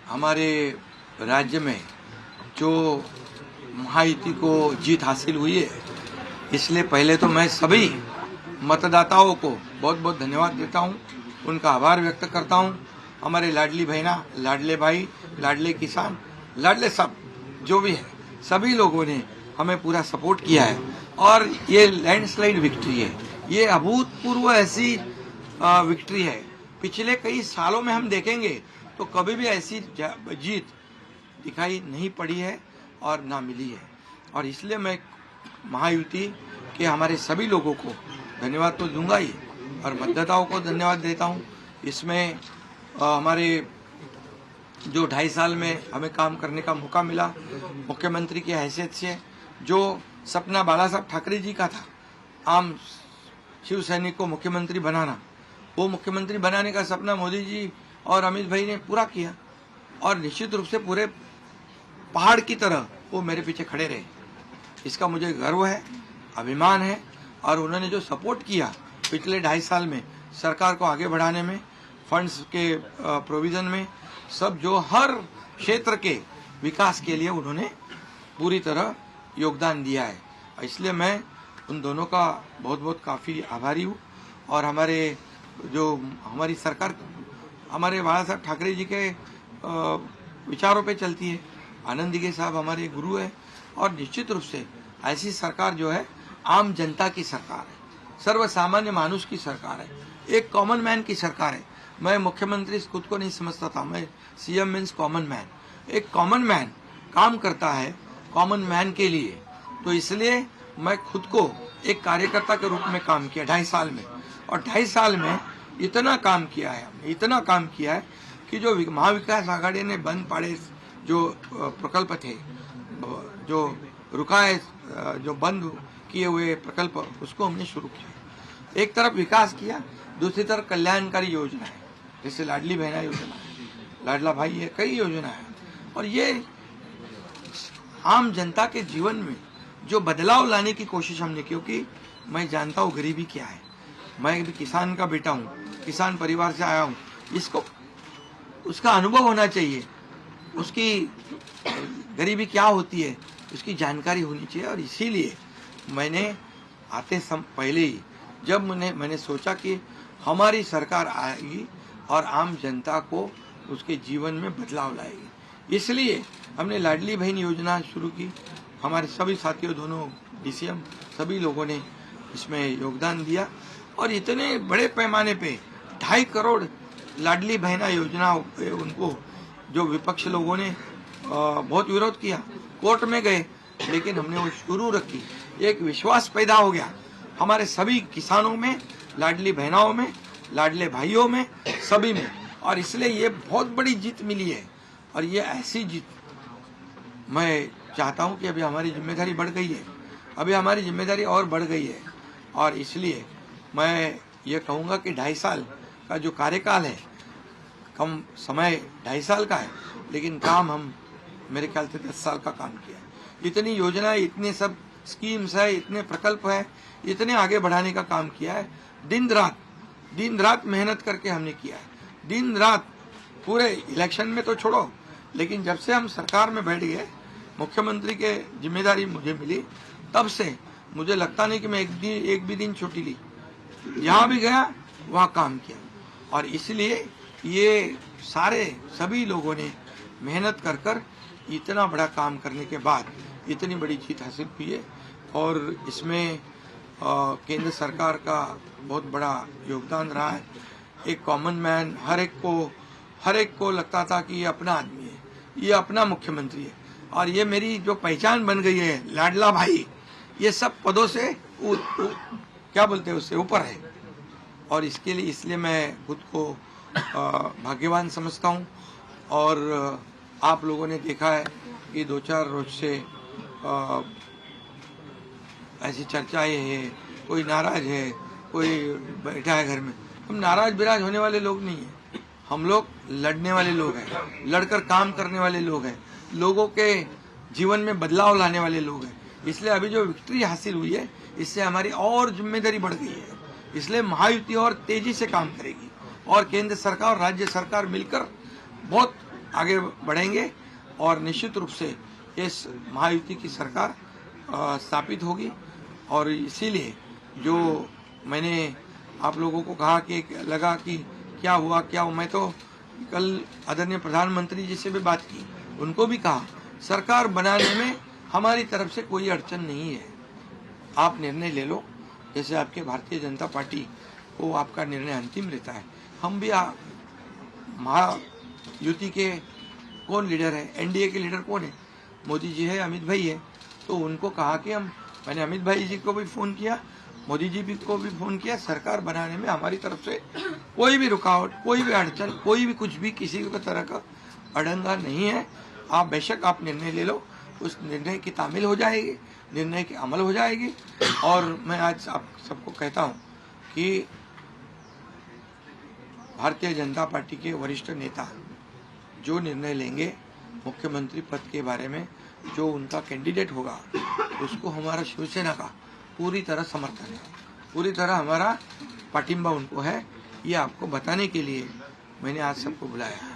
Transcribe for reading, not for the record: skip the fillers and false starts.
हमारे राज्य में जो महायुति को जीत हासिल हुई है, इसलिए पहले तो मैं सभी मतदाताओं को बहुत बहुत धन्यवाद देता हूं, उनका आभार व्यक्त करता हूं। हमारे लाडली बहना, लाडले भाई, लाडले किसान, लाडले सब जो भी है, सभी लोगों ने हमें पूरा सपोर्ट किया है और ये लैंडस्लाइड विक्ट्री है। ये अभूतपूर्व ऐसी विक्ट्री है। पिछले कई सालों में हम देखेंगे तो कभी भी ऐसी जीत दिखाई नहीं पड़ी है और ना मिली है। और इसलिए मैं महायुति के हमारे सभी लोगों को धन्यवाद तो दूंगा ही और मतदाताओं को धन्यवाद देता हूं। इसमें हमारे जो 2.5 साल में हमें काम करने का मौका मिला, मुख्यमंत्री की हैसियत से जो सपना बाला साहब ठाकरे जी का था, आम शिव सैनिक को मुख्यमंत्री बनाना, वो मुख्यमंत्री बनाने का सपना मोदी जी और अमित भाई ने पूरा किया और निश्चित रूप से पूरे पहाड़ की तरह वो मेरे पीछे खड़े रहे। इसका मुझे गर्व है, अभिमान है। और उन्होंने जो सपोर्ट किया पिछले 2.5 साल में सरकार को आगे बढ़ाने में, फंड्स के प्रोविजन में, सब जो हर क्षेत्र के विकास के लिए उन्होंने पूरी तरह योगदान दिया है। इसलिए मैं उन दोनों का बहुत बहुत काफ़ी आभारी हूँ। और हमारे जो हमारी सरकार हमारे बाला साहब ठाकरे जी के विचारों पे चलती है। आनंद दिघे साहब हमारे गुरु है और निश्चित रूप से ऐसी सरकार जो है आम जनता की सरकार है, सर्व सामान्य मानुष की सरकार है, एक कॉमन मैन की सरकार है। मैं मुख्यमंत्री खुद को नहीं समझता था, मैं सीएम मीन्स कॉमन मैन। एक कॉमन मैन काम करता है कॉमन मैन के लिए, तो इसलिए मैं खुद को एक कार्यकर्ता के रूप में काम किया 2.5 साल में। और 2.5 साल में इतना काम किया है, हमने इतना काम किया है कि जो महाविकास आघाड़ी ने बंद पड़े जो प्रकल्प थे, जो रुका है, जो बंद किए हुए प्रकल्प, उसको हमने शुरू किया। एक तरफ विकास किया, दूसरी तरफ कल्याणकारी योजना है, जैसे लाडली बहना योजना है, लाडला भाई है, कई योजना है। और ये आम जनता के जीवन में जो बदलाव लाने की कोशिश हमने, क्योंकि मैं जानता हूँ गरीबी क्या है, मैं भी किसान का बेटा हूँ, किसान परिवार से आया हूँ, इसको उसका अनुभव होना चाहिए, उसकी गरीबी क्या होती है उसकी जानकारी होनी चाहिए। और इसीलिए मैंने आते पहले ही जब मैंने सोचा कि हमारी सरकार आएगी और आम जनता को उसके जीवन में बदलाव लाएगी, इसलिए हमने लाडली बहन योजना शुरू की। हमारे सभी साथियों, दोनों डीसीएम, सभी लोगों ने इसमें योगदान दिया और इतने बड़े पैमाने पे 2.5 करोड़ लाडली बहना योजना, उनको जो विपक्ष लोगों ने बहुत विरोध किया, कोर्ट में गए, लेकिन हमने वो शुरू रखी। एक विश्वास पैदा हो गया हमारे सभी किसानों में, लाडली बहनाओं में, लाडले भाइयों में, सभी में। और इसलिए ये बहुत बड़ी जीत मिली है। और ये ऐसी जीत मैं चाहता हूँ कि अभी हमारी जिम्मेदारी बढ़ गई है, अभी हमारी जिम्मेदारी और बढ़ गई है। और इसलिए मैं ये कहूँगा कि 2.5 साल का जो कार्यकाल है, कम समय 2.5 साल का है, लेकिन काम हम मेरे ख्याल से 10 साल का काम किया है। इतनी योजनाएं, इतने सब स्कीम्स है, इतने प्रकल्प है, इतने आगे बढ़ाने का काम किया है। दिन रात मेहनत करके हमने किया है, दिन रात। पूरे इलेक्शन में तो छोड़ो, लेकिन जब से हम सरकार में बैठ गए, मुख्यमंत्री के जिम्मेदारी मुझे मिली, तब से मुझे लगता नहीं कि मैं एक भी दिन छुट्टी ली। जहाँ भी गया वहाँ काम किया। और इसलिए ये सभी लोगों ने मेहनत कर इतना बड़ा काम करने के बाद इतनी बड़ी जीत हासिल हुई है। और इसमें केंद्र सरकार का बहुत बड़ा योगदान रहा है। एक कॉमन मैन, हर एक को लगता था कि ये अपना आदमी है, ये अपना मुख्यमंत्री है। और ये मेरी जो पहचान बन गई है, लाडला भाई, ये सब पदों से क्या बोलते हैं, उससे ऊपर है। और इसके लिए इसलिए मैं खुद को भाग्यवान समझता हूँ। और आप लोगों ने देखा है कि 2-4 रोज से ऐसी चर्चाएं हैं, कोई नाराज है, कोई बैठा है घर में। हम नाराज बिराज होने वाले लोग नहीं हैं, हम लोग लड़ने वाले लोग हैं, लड़कर काम करने वाले लोग हैं, लोगों के जीवन में बदलाव लाने वाले लोग हैं। इसलिए अभी जो विक्ट्री हासिल हुई है, इससे हमारी और जिम्मेदारी बढ़ गई है। इसलिए महायुति और तेजी से काम करेगी और केंद्र सरकार और राज्य सरकार मिलकर बहुत आगे बढ़ेंगे और निश्चित रूप से इस महायुति की सरकार स्थापित होगी। और इसीलिए जो मैंने आप लोगों को कहा कि लगा कि क्या हुआ, मैं तो कल आदरणीय प्रधानमंत्री जी से भी बात की, उनको भी कहा सरकार बनाने में हमारी तरफ से कोई अड़चन नहीं है, आप निर्णय ले लो। जैसे आपके भारतीय जनता पार्टी को आपका निर्णय अंतिम रहता है, हम भी महायुति के कौन लीडर है, एनडीए के लीडर कौन है, मोदी जी है, अमित भाई है। तो उनको कहा कि मैंने अमित भाई जी को भी फ़ोन किया, मोदी जी को भी फ़ोन किया, सरकार बनाने में हमारी तरफ से कोई भी रुकावट, कोई भी अड़चन, कोई भी कुछ भी किसी भी तरह का अड़ंगा नहीं है। आप बेशक आप निर्णय ले लो, उस निर्णय की तामील हो जाएगी, निर्णय की अमल हो जाएगी। और मैं आज आप सबको कहता हूँ कि भारतीय जनता पार्टी के वरिष्ठ नेता जो निर्णय लेंगे मुख्यमंत्री पद के बारे में, जो उनका कैंडिडेट होगा, उसको हमारा शिवसेना का पूरी तरह समर्थन है, पूरी तरह हमारा पाटिंबा उनको है। ये आपको बताने के लिए मैंने आज सबको बुलाया है।